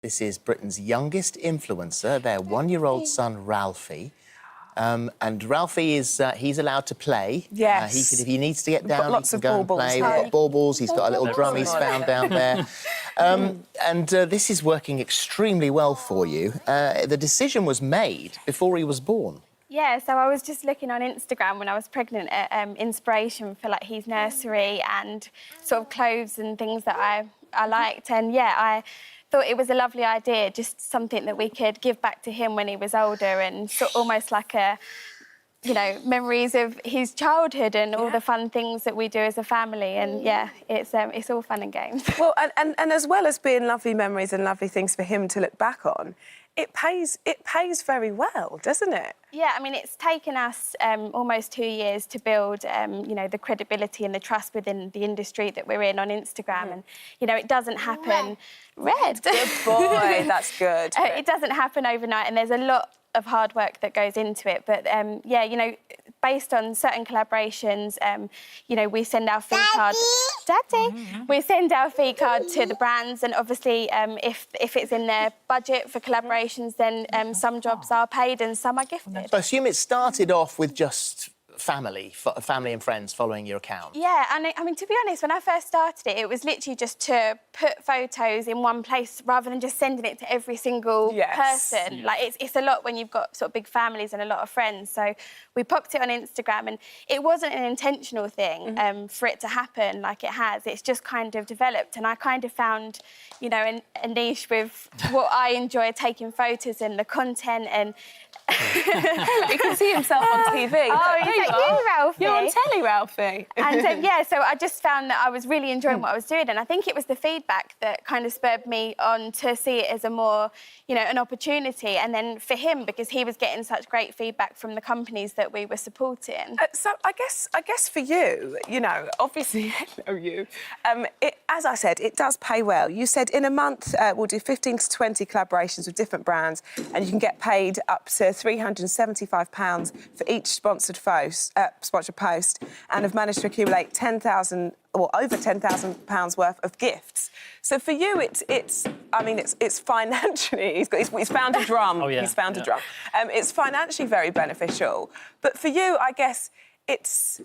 This is Britain's youngest influencer, their one-year-old son, Ralphie. And Ralphie is, he's allowed to play. Yes. If he needs to get down, lots he can of go and baubles. play. We've got baubles, he's got a little drum he's found down there. This is working extremely well for you. The decision was made before he was born. Yeah, so I was just looking on Instagram when I was pregnant at inspiration for like his nursery and sort of clothes and things that I liked. And yeah, I thought it was a lovely idea, just something that we could give back to him when he was older and sort of almost like a, you know, memories of his childhood and all the fun things that we do as a family. And yeah, it's all fun and games. Well, and as well as being lovely memories and lovely things for him to look back on, it pays very well, doesn't it? Yeah, I mean, it's taken us almost 2 years to build, you know, the credibility and the trust within the industry that we're in on Instagram. And, you know, it doesn't happen... Red. Good boy, that's good. It doesn't happen overnight, and there's a lot of hard work that goes into it. But, yeah, you know, based on certain collaborations, you know, we send our fee card... Daddy! We send our fee card to the brands, and obviously, if it's in their budget for collaborations, then some jobs are paid and some are gifted. So I assume it started off with just family and friends following your account. Yeah, and I mean, to be honest, when I first started it, it was literally just to put photos in one place rather than just sending it to every single person. Yeah. Like, it's a lot when you've got sort of big families and a lot of friends. So we popped it on Instagram, and it wasn't an intentional thing for it to happen like it has. It's just kind of developed, and I kind of found, you know, a niche with what I enjoy, taking photos and the content and... He can see himself on TV. Oh, is that you, Ralphie? You're on telly, Ralphie. And yeah, so I just found that I was really enjoying what I was doing, and I think it was the feedback that kind of spurred me on to see it as a more, you know, an opportunity. And then for him, because he was getting such great feedback from the companies that we were supporting. So I guess for you, you know, obviously, I know you. As I said, it does pay well. You said in a month we'll do 15 to 20 collaborations with different brands, and you can get paid up to £375 for each sponsored post, and have managed to accumulate over £10,000 worth of gifts. So for you, it's financially. He's found a drum. He's found a drum. It's financially very beneficial, but for you, I guess it's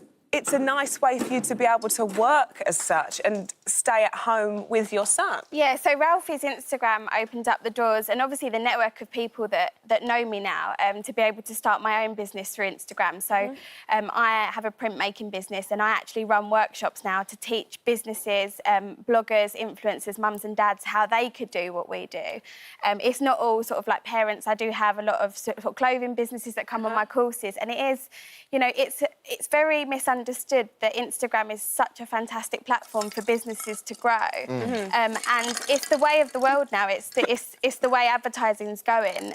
a nice way for you to be able to work as such and stay at home with your son. Yeah, so Ralphie's Instagram opened up the doors, and obviously the network of people that know me now, to be able to start my own business through Instagram. So I have a printmaking business, and I actually run workshops now to teach businesses, bloggers, influencers, mums and dads, how they could do what we do. It's not all sort of like parents. I do have a lot of sort of clothing businesses that come on my courses, and it is, you know, it's very misunderstood that Instagram is such a fantastic platform for businesses to grow, and it's the way of the world now. It's the way advertising's going.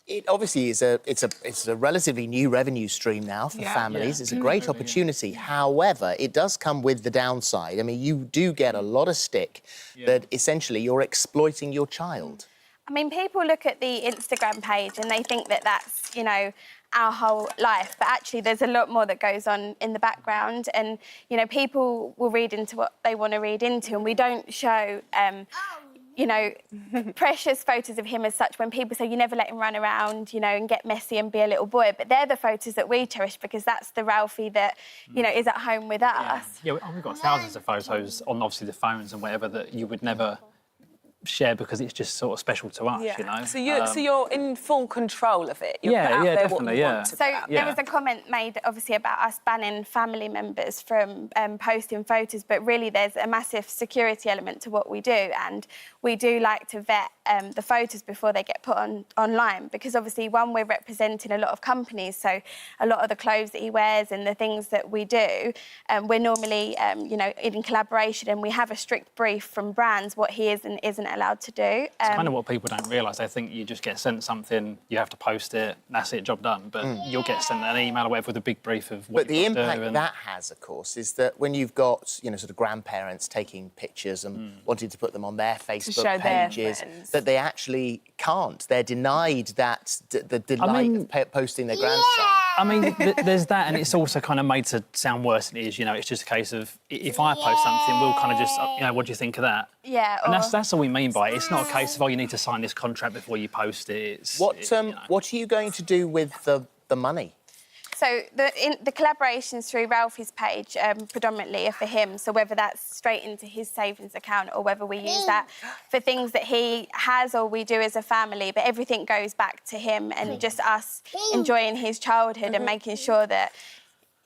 It obviously is a relatively new revenue stream now for families. It's a great opportunity. However, it does come with the downside. I mean, you do get a lot of stick that essentially you're exploiting your child. I mean, people look at the Instagram page and they think that that's, you know, our whole life, but actually there's a lot more that goes on in the background, and, you know, people will read into what they want to read into, and we don't show, you know, precious photos of him as such when people say you never let him run around, you know, and get messy and be a little boy, but they're the photos that we cherish because that's the Ralphie that, you know, is at home with us. Yeah, we've got thousands of photos on, obviously, the phones and whatever that you would never share because it's just sort of special to us, you know. So you're in full control of it. You're definitely. There was a comment made, obviously, about us banning family members from posting photos, but really there's a massive security element to what we do, and we do like to vet the photos before they get put online, because obviously, one, we're representing a lot of companies, so a lot of the clothes that he wears and the things that we do, we're normally, you know, in collaboration, and we have a strict brief from brands what he is and isn't allowed to do. It's kind of what people don't realise. They think you just get sent something, you have to post it, that's it, job done. But you'll get sent an email or whatever with a big brief of what you've got to do. But the impact that has, of course, is that when you've got, you know, sort of grandparents taking pictures and wanting to put them on their Facebook pages, that they actually can't. They're denied the delight of posting their grandson. I mean, there's that, and it's also kind of made to sound worse than it is. You know, it's just a case of if I post something, we'll kind of just, you know, what do you think of that? Yeah. And that's all we mean by it. It's not a case of, oh, you need to sign this contract before you post it. What are you going to do with the money? So the collaborations through Ralphie's page predominantly are for him. So whether that's straight into his savings account or whether we use that for things that he has or we do as a family, but everything goes back to him and just us enjoying his childhood and making sure that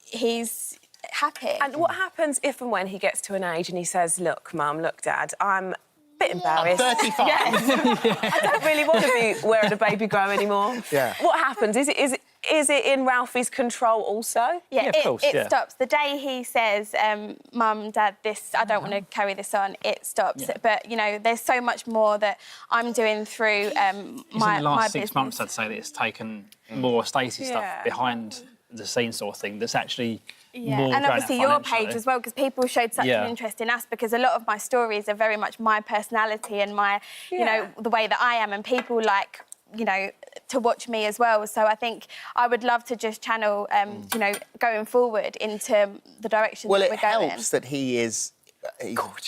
he's happy. And what happens if and when he gets to an age and he says, look, Mum, look, Dad, I'm a bit embarrassed. I'm 35. Yes. I don't really want to be wearing a baby grow anymore. Yeah. What happens? Is it in Ralphie's control also? Yeah, of course, it stops. The day he says, Mum, Dad, I don't want to carry this on, it stops. Yeah. But, you know, there's so much more that I'm doing through my in the last 6 business. months, I'd say that it's taken more Stacey stuff behind the scenes sort of thing that's actually more and obviously your page as well, because people showed such an Yeah. interest in us, because a lot of my stories are very much my personality and my, you know, the way that I am, and people like, you know, to watch me as well. So I think I would love to just channel, you know, going forward into the direction that we're going. Well, it helps that he's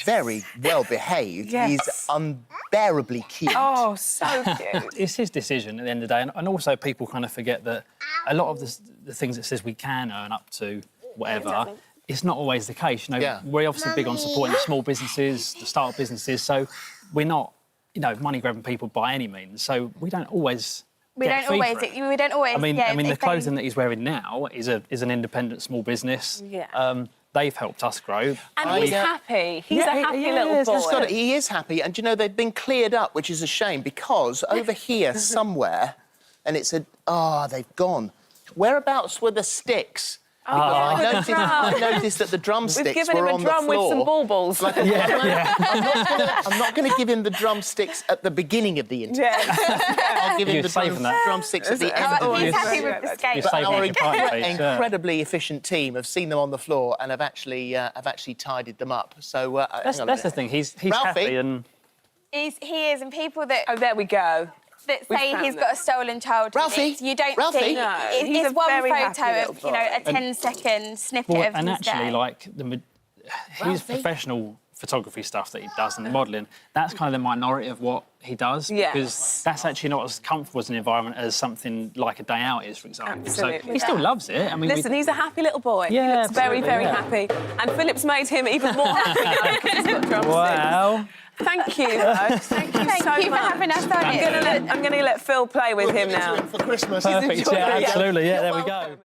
very well behaved. Yes. He's unbearably cute. Oh, so cute. It's his decision at the end of the day, and also people kind of forget that a lot of the things that says we can earn up to whatever, it's not always the case. You know, we're obviously big on supporting the small businesses, the start-up businesses, so we're not, you know, money-grabbing people by any means. So we don't always. We don't always. I mean, yeah, the clothing that he's wearing now is an independent small business. Yeah. They've helped us grow. And he's happy. He's a happy little boy. He is happy, and you know they've been cleared up, which is a shame because over here somewhere, and it said, they've gone. Whereabouts were the sticks? I noticed that the drumsticks were on the floor. We've given him a drum with some baubles. Like, I'm not going to give him the drumsticks at the beginning of the interview. I'll give him the drumsticks at the end of the He's interview. happy with the skate. But our incredibly efficient team have seen them on the floor and have actually tidied them up. So that's the thing. He's Ralphie. happy and He is, and people that Oh, there we go. that say he's got a stolen childhood. Ralphie, You don't Ralphie. see. No, he's It's a one very happy photo little of, you know, a 10-second snippet of and his actually, day. like his professional photography stuff that he does and the modelling, that's kind of the minority of what he does. Yes. Because that's actually not as comfortable as an environment as something like a day out is, for example. Absolutely. So he still loves it. I mean, Listen, he's a happy little boy. Yeah, he looks very, absolutely, very yeah. happy. And Philip's made him even more happy now because he's got drumsticks. Wow. Thank you, though. Thank you so you for much. having us on it. I'm going to let Phil play with him now. For Christmas. Perfect. Yeah, absolutely. Yeah, there we go.